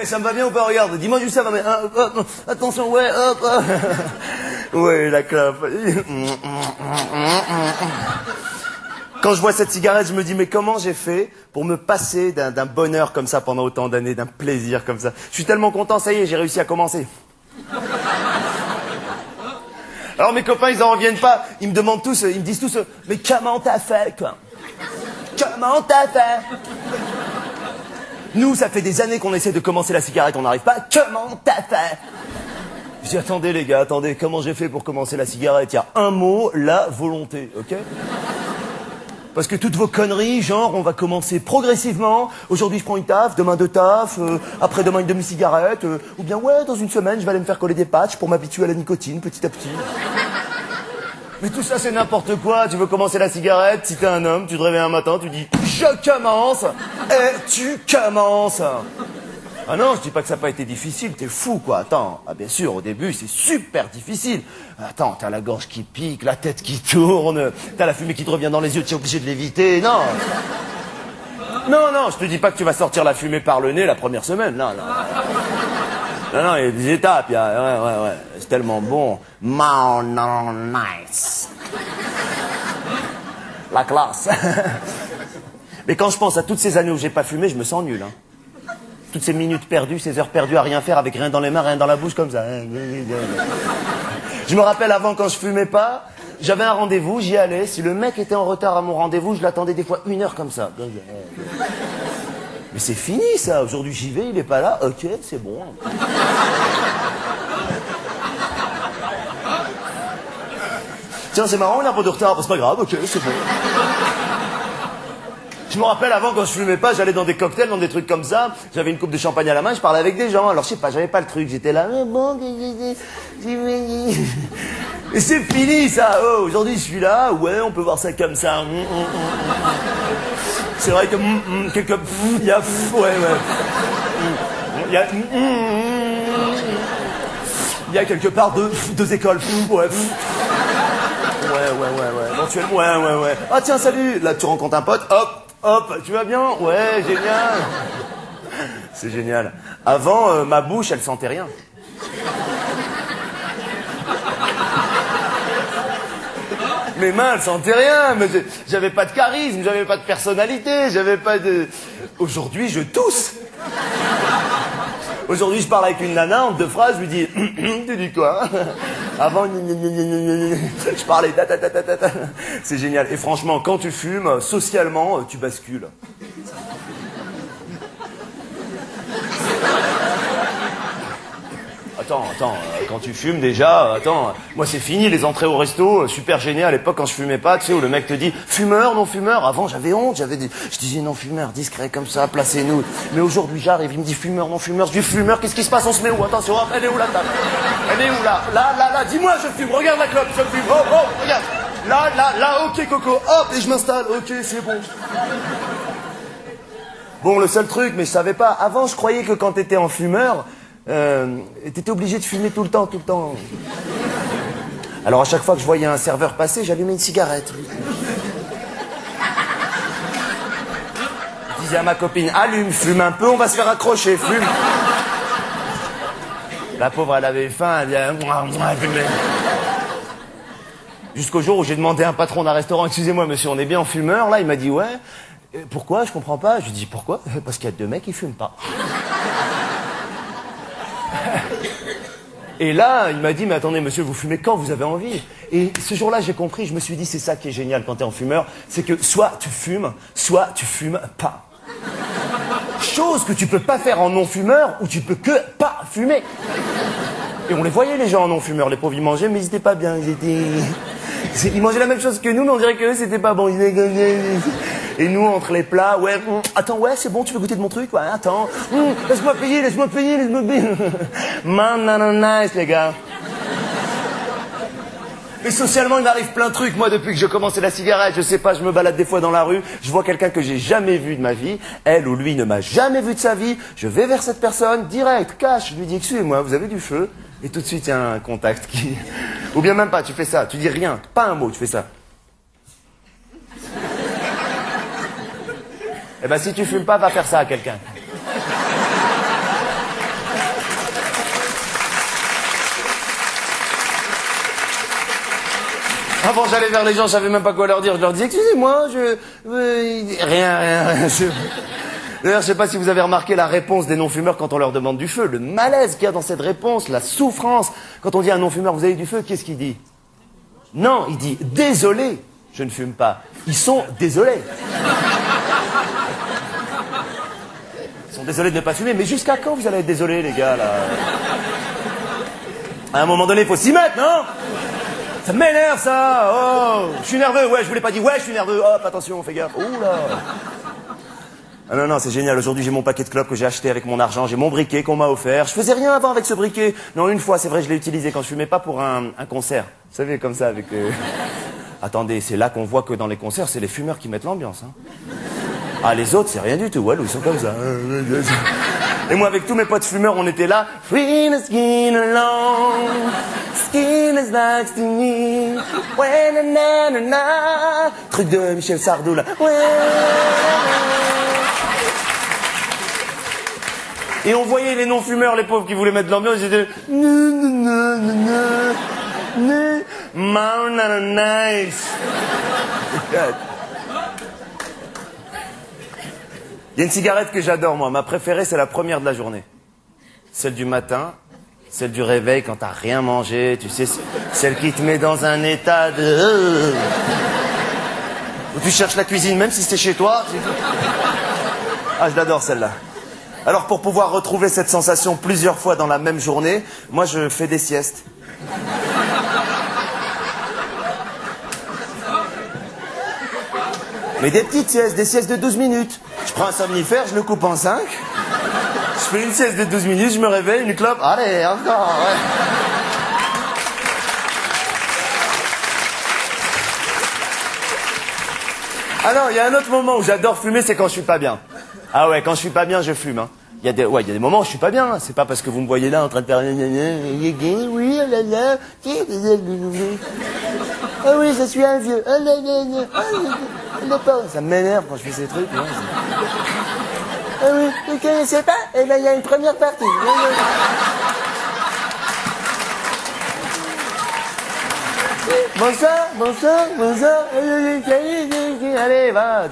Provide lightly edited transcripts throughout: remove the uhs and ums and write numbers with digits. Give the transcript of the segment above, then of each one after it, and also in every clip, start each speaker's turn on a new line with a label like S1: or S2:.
S1: Ouais, ça me va bien ou pas? Regarde, dis-moi juste ça, mais attention, ouais, hop, hop. Ouais, la clope. Quand je vois cette cigarette, je me dis, mais comment j'ai fait pour me passer d'un bonheur comme ça pendant autant d'années, d'un plaisir comme ça? Je suis tellement content, ça y est, j'ai réussi à commencer. Alors mes copains, ils en reviennent pas, ils me demandent tous, ils me disent tous, mais comment t'as fait, quoi? Comment t'as fait? Nous, ça fait des années qu'on essaie de commencer la cigarette, on n'arrive pas. Comment t'as fait? Je dis, attendez les gars, attendez, comment j'ai fait pour commencer la cigarette? Il y a un mot, la volonté, ok? Parce que toutes vos conneries, genre, on va commencer progressivement. Aujourd'hui, je prends une taf, demain deux tafs, après-demain une demi-cigarette, ou bien, ouais, dans une semaine, je vais aller me faire coller des patchs pour m'habituer à la nicotine, petit à petit. Mais tout ça, c'est n'importe quoi. Tu veux commencer la cigarette, si t'es un homme, tu te réveilles un matin, tu dis, je commence, et tu commences. Ah non, je dis pas que ça n'a pas été difficile, t'es fou quoi, attends. Ah bien sûr, au début c'est super difficile. Attends, t'as la gorge qui pique, la tête qui tourne, t'as la fumée qui te revient dans les yeux, t'es obligé de l'éviter, non. Non, je te dis pas que tu vas sortir la fumée par le nez la première semaine, non. Non, il y a des étapes, il y a... Ouais, c'est tellement bon. Non, nice. La classe. Mais quand je pense à toutes ces années où j'ai pas fumé, je me sens nul, hein. Toutes ces minutes perdues, ces heures perdues à rien faire, avec rien dans les mains, rien dans la bouche, comme ça. Je me rappelle avant, quand je fumais pas, j'avais un rendez-vous, j'y allais. Si le mec était en retard à mon rendez-vous, je l'attendais des fois 1 heure comme ça. Mais c'est fini, ça. Aujourd'hui, j'y vais, il est pas là. Ok, c'est bon. Tiens, c'est marrant, il a un peu de retard. C'est pas grave, ok, c'est bon. Je me rappelle avant, quand je fumais pas, j'allais dans des cocktails, dans des trucs comme ça. J'avais une coupe de champagne à la main, je parlais avec des gens. Alors je sais pas, j'avais pas le truc. J'étais là, mais bon, et c'est fini ça. Oh, aujourd'hui je suis là, ouais, on peut voir ça comme ça. C'est vrai que quelque, il y a, ouais. Il y a quelque part deux écoles. Ouais. Éventuellement, ouais. Ah tiens, salut. Là, tu rencontres un pote. Hop, tu vas bien? Ouais, génial. C'est génial. Avant, ma bouche, elle sentait rien. Mes mains, elles sentaient rien. Mais j'avais pas de charisme, j'avais pas de personnalité, j'avais pas de... Aujourd'hui, je tousse. Aujourd'hui, je parle avec une nana, en 2 phrases, je lui dis « Tu dis quoi ?» Avant, je parlais ta. C'est génial. Et franchement, quand tu fumes, socialement, tu bascules. Attends, quand tu fumes déjà, moi c'est fini les entrées au resto, super gêné à l'époque quand je fumais pas, tu sais, où le mec te dit fumeur, non fumeur. Avant j'avais honte, je disais non fumeur, discret comme ça, placez-nous. Mais aujourd'hui j'arrive, il me dit fumeur, non fumeur, je dis fumeur, qu'est-ce qui se passe, on se met où? Attention, hop, elle est où la table? Elle est où là? Là, dis-moi, je fume, regarde la clope, je fume, oh, regarde. Là, ok Coco, hop, et je m'installe, ok, c'est bon. Bon, le seul truc, mais je savais pas, avant je croyais que quand t'étais en fumeur, t'étais obligé de fumer tout le temps. Alors à chaque fois que je voyais un serveur passer, j'allumais une cigarette. Je disais à ma copine, allume, fume un peu, on va se faire accrocher, fume. La pauvre, elle avait faim, elle disait, fumez. Jusqu'au jour où j'ai demandé à un patron d'un restaurant, excusez-moi monsieur, on est bien en fumeur, là, il m'a dit, ouais. Pourquoi? Je comprends pas. Je lui dis, pourquoi? Parce qu'il y a 2 mecs qui fument pas. Et là, il m'a dit, mais attendez, monsieur, vous fumez quand vous avez envie? Et ce jour-là, j'ai compris, je me suis dit, c'est ça qui est génial quand t'es en fumeur, c'est que soit tu fumes pas. Chose que tu peux pas faire en non-fumeur, ou tu peux que pas fumer. Et on les voyait, les gens en non-fumeur, les pauvres, ils mangeaient, mais ils étaient pas bien, ils mangeaient la même chose que nous, mais on dirait que eux, c'était pas bon. Et nous, entre les plats, ouais, attends, ouais, c'est bon, tu veux goûter de mon truc? Ouais, attends, laisse-moi payer. Nice, les gars. Mais socialement, il m'arrive plein de trucs. Moi, depuis que j'ai commencé la cigarette, je sais pas, je me balade des fois dans la rue, je vois quelqu'un que j'ai jamais vu de ma vie, elle ou lui ne m'a jamais vu de sa vie, je vais vers cette personne, direct, cash, je lui dis, excusez-moi, vous avez du feu? Et tout de suite, il y a un contact qui... Ou bien même pas, tu fais ça, tu dis rien, pas un mot, tu fais ça. Eh ben, si tu fumes pas, va faire ça à quelqu'un. Avant, j'allais vers les gens, je savais même pas quoi leur dire. Je leur disais, excusez-moi, rien. D'ailleurs, je sais pas si vous avez remarqué la réponse des non-fumeurs quand on leur demande du feu. Le malaise qu'il y a dans cette réponse, la souffrance. Quand on dit à un non-fumeur, vous avez du feu, qu'est-ce qu'il dit? Non, il dit, désolé, je ne fume pas. Ils sont désolés. Ils sont désolés de ne pas fumer. Mais jusqu'à quand vous allez être désolés, les gars, là? À un moment donné, il faut s'y mettre, non? Ça m'énerve, ça. Oh, je suis nerveux. Ouais, je vous l'ai pas dit. Ouais, je suis nerveux. Hop, attention, fais gaffe. Oula. Ah non, c'est génial. Aujourd'hui, j'ai mon paquet de clopes que j'ai acheté avec mon argent. J'ai mon briquet qu'on m'a offert. Je faisais rien avant avec ce briquet. Non, une fois, c'est vrai, je l'ai utilisé quand je fumais pas pour un concert. Vous savez, comme ça, avec... Attendez, c'est là qu'on voit que dans les concerts, c'est les fumeurs qui mettent l'ambiance. Hein. Ah, les autres, c'est rien du tout. Ouais, ils sont comme ça. Et moi, avec tous mes potes fumeurs, on était là. Free the skin alone. Skin is next to me. When na na na. Truc de Michel Sardou, là. Et on voyait les non-fumeurs, les pauvres qui voulaient mettre de l'ambiance, ils étaient... Nice. Il y a une cigarette que j'adore, moi. Ma préférée, c'est la première de la journée. Celle du matin, celle du réveil quand t'as rien mangé, tu sais, celle qui te met dans un état de... Où tu cherches la cuisine, même si c'est chez toi. Ah, je l'adore, celle-là. Alors, pour pouvoir retrouver cette sensation plusieurs fois dans la même journée, moi, je fais des siestes. Mais des petites siestes, des siestes de 12 minutes. Je prends un somnifère, je le coupe en 5. Je fais une sieste de 12 minutes, je me réveille, une clope. Allez, encore, ouais. Ah non, il y a un autre moment où j'adore fumer, c'est quand je suis pas bien. Ah ouais, quand je suis pas bien, je fume. Hein. Il y a des moments où je suis pas bien. Hein. C'est pas parce que vous me voyez là en train de faire... Oui, là. Ah oui, je suis un vieux. Ça m'énerve quand je fais ces trucs. Hein. Ah oui, vous connaissez pas? Eh ben, il y a une première partie. Bonsoir. Allez, va.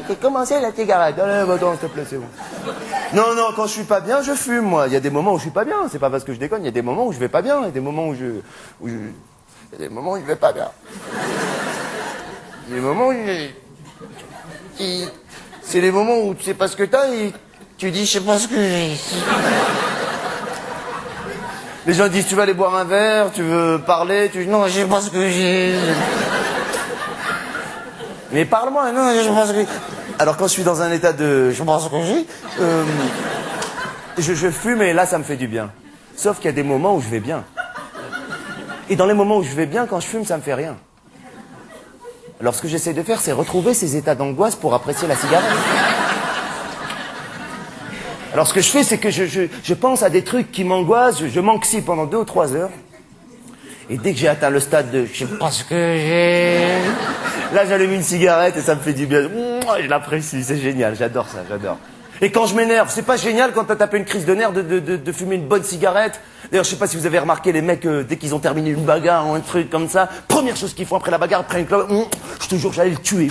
S1: J'ai commencé la cigarette. Allez, attends, s'il te plaît, c'est bon. Non, quand je suis pas bien, je fume, moi. Il y a des moments où je suis pas bien. C'est pas parce que je déconne. Il y a des moments où je vais pas bien. Il y a des moments où il y a des moments où je vais pas bien. Il y a des moments où c'est les moments où tu sais pas ce que t'as et tu dis, je sais pas ce que j'ai. Les gens disent, tu vas aller boire un verre, tu veux parler, tu dis, non, je sais pas ce que j'ai. Mais parle-moi, non, je sais pas ce que... Alors quand je suis dans un état de... Je sais pas ce que j'ai. Je fume et là, ça me fait du bien. Sauf qu'il y a des moments où je vais bien. Et dans les moments où je vais bien, quand je fume, ça me fait rien. Alors ce que j'essaie de faire, c'est retrouver ces états d'angoisse pour apprécier la cigarette. Alors ce que je fais, c'est que je pense à des trucs qui m'angoissent, je m'anxie pendant 2 ou 3 heures. Et dès que j'ai atteint le stade de je sais pas ce que j'ai... Là, j'allume une cigarette et ça me fait du bien. Je l'apprécie, c'est génial, j'adore ça, j'adore. Et quand je m'énerve, c'est pas génial quand t'as tapé une crise de nerfs de fumer une bonne cigarette. D'ailleurs, je sais pas si vous avez remarqué les mecs, dès qu'ils ont terminé une bagarre ou un truc comme ça, première chose qu'ils font après la bagarre, après une clope, je te jure, j'allais le tuer.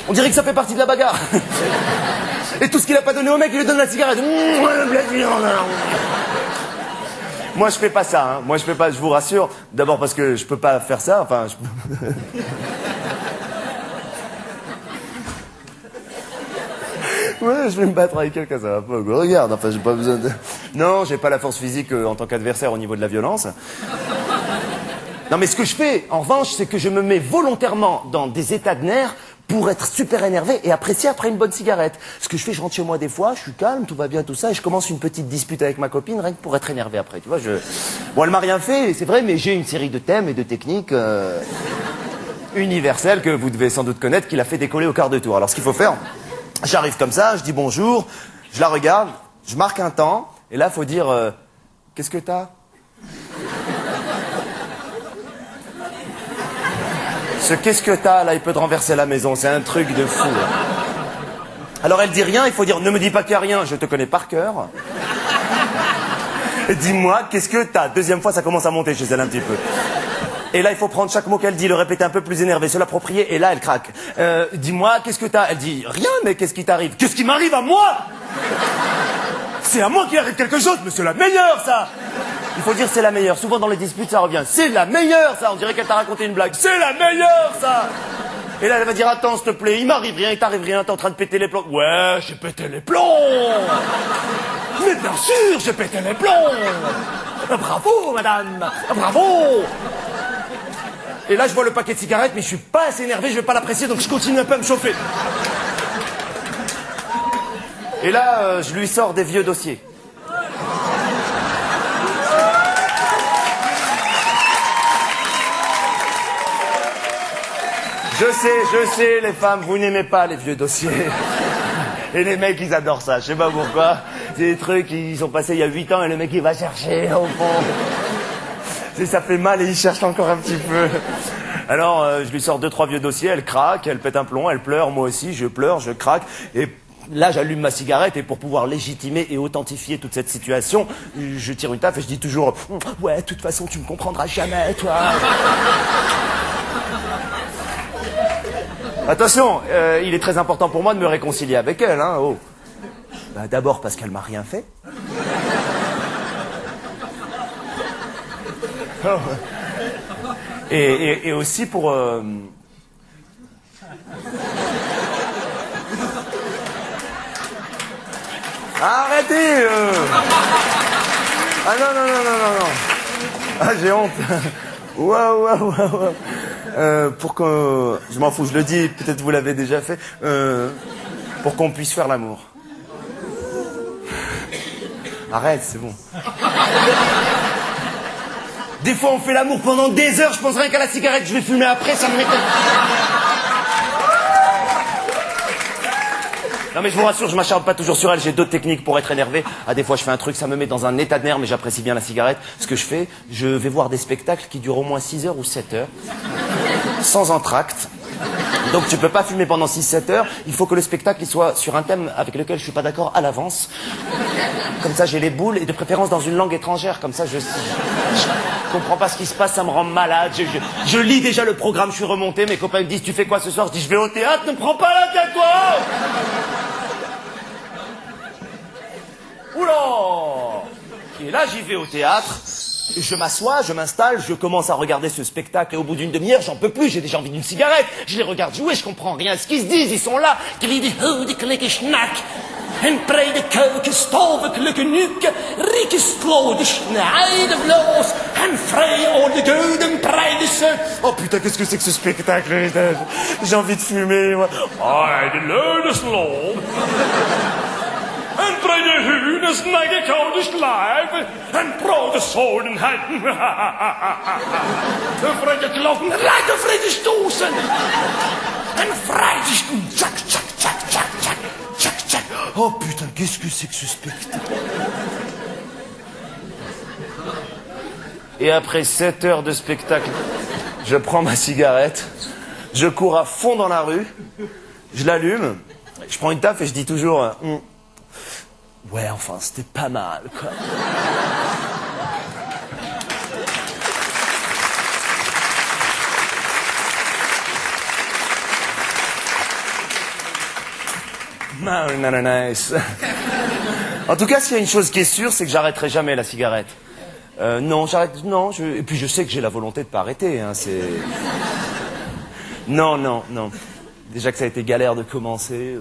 S1: On dirait que ça fait partie de la bagarre. Et tout ce qu'il a pas donné au mec, il lui donne la cigarette. Moi, je fais pas ça. Hein. Moi, je fais pas. Je vous rassure. D'abord parce que je peux pas faire ça. Enfin, ouais, je vais me battre avec quelqu'un, ça va pas. Regarde. Enfin, j'ai pas besoin de. Non, j'ai pas la force physique en tant qu'adversaire au niveau de la violence. Non, mais ce que je fais, en revanche, c'est que je me mets volontairement dans des états de nerfs pour être super énervé et apprécier après une bonne cigarette. Ce que je fais, je rentre chez moi des fois, je suis calme, tout va bien, tout ça, et je commence une petite dispute avec ma copine, rien que pour être énervé après, tu vois, Bon, elle m'a rien fait, c'est vrai, mais j'ai une série de thèmes et de techniques universelles que vous devez sans doute connaître, qui l'a fait décoller au quart de tour. Alors, ce qu'il faut faire, j'arrive comme ça, je dis bonjour, je la regarde, je marque un temps, et là, il faut dire, qu'est-ce que t'as ? Ce qu'est-ce que t'as, là, il peut te renverser la maison, c'est un truc de fou. Là. Alors elle dit rien, il faut dire, ne me dis pas qu'il y a rien, je te connais par cœur. Dis-moi, qu'est-ce que t'as? Deuxième fois, ça commence à monter chez elle un petit peu. Et là, il faut prendre chaque mot qu'elle dit, le répéter un peu plus énervé, se l'approprier, et là, elle craque. Dis-moi, qu'est-ce que t'as? Elle dit, rien, mais qu'est-ce qui t'arrive? Qu'est-ce qui m'arrive à moi? C'est à moi qu'il arrive quelque chose, mais c'est la meilleure, ça! Il faut dire c'est la meilleure. Souvent dans les disputes, ça revient. C'est la meilleure, ça. On dirait qu'elle t'a raconté une blague. C'est la meilleure, ça. Et là, elle va dire, attends, s'il te plaît, il m'arrive rien, il t'arrive rien, t'es en train de péter les plombs. Ouais, j'ai pété les plombs. Mais bien sûr, j'ai pété les plombs. Bravo, madame. Bravo. Et là, je vois le paquet de cigarettes, mais je suis pas assez énervé, je vais pas l'apprécier, donc je continue un peu à me chauffer. Et là, je lui sors des vieux dossiers. Je sais, les femmes, vous n'aimez pas les vieux dossiers. Et les mecs, ils adorent ça, je sais pas pourquoi. C'est des trucs qui sont passés il y a 8 ans et le mec, il va chercher, au fond. Ça fait mal et il cherche encore un petit peu. Alors, je lui sors 2-3 vieux dossiers, elle craque, elle pète un plomb, elle pleure, moi aussi, je pleure, je craque. Et là, j'allume ma cigarette et pour pouvoir légitimer et authentifier toute cette situation, je tire une taffe et je dis toujours « Ouais, de toute façon, tu me comprendras jamais, toi !» Attention, il est très important pour moi de me réconcilier avec elle, hein, oh. Bah, d'abord parce qu'elle m'a rien fait. Oh. Et aussi pour... Arrêtez Ah non. Ah, j'ai honte. Waouh. Pour que... Je m'en fous, je le dis, peut-être vous l'avez déjà fait. Pour qu'on puisse faire l'amour. Arrête, c'est bon. Des fois, on fait l'amour pendant des heures, je pense rien qu'à la cigarette, je vais fumer après, ça me m'étonne. Non mais je vous rassure, je m'acharne pas toujours sur elle, j'ai d'autres techniques pour être énervé. Ah, des fois je fais un truc, ça me met dans un état de nerfs, mais j'apprécie bien la cigarette. Ce que je fais, je vais voir des spectacles qui durent au moins 6 heures ou 7 heures, sans entracte. Donc tu peux pas fumer pendant 6-7 heures, il faut que le spectacle il soit sur un thème avec lequel je suis pas d'accord à l'avance. Comme ça j'ai les boules, et de préférence dans une langue étrangère, comme ça je comprends pas ce qui se passe, ça me rend malade. Je lis déjà le programme, je suis remonté, mes copains me disent tu fais quoi ce soir? Je dis je vais au théâtre, ne me prends pas la tête toi. Oula! Et là, j'y vais au théâtre, je m'assois, je m'installe, je commence à regarder ce spectacle, et au bout d'une demi-heure, j'en peux plus, j'ai déjà envie d'une cigarette. Je les regarde jouer, je comprends rien à ce qu'ils se disent, ils sont là. En breide keuken, stovekelijke nuke, rieke slode, snijden vloos, en vrij al de gouden prijzen. Oh putain, qu'est-ce que c'est que ce spectacle? J'ai envie de fumer, moi. Ah, de leude slode. En breide hune, snijden koude slijven, en brode zodenheid. De vrije klokken, rijden vrije stoßen. En vrije stoen, tjak, tjak, tjak, tjak, tjak. Oh putain, qu'est-ce que c'est que ce spectacle? Et après 7 heures de spectacle, je prends ma cigarette, je cours à fond dans la rue, je l'allume, je prends une taffe et je dis toujours ouais, enfin, c'était pas mal, quoi. Nice. En tout cas, s'il y a une chose qui est sûre, c'est que j'arrêterai jamais la cigarette. Non, j'arrête. Non, et puis je sais que j'ai la volonté de pas arrêter. Hein, c'est. Non. Déjà que ça a été galère de commencer.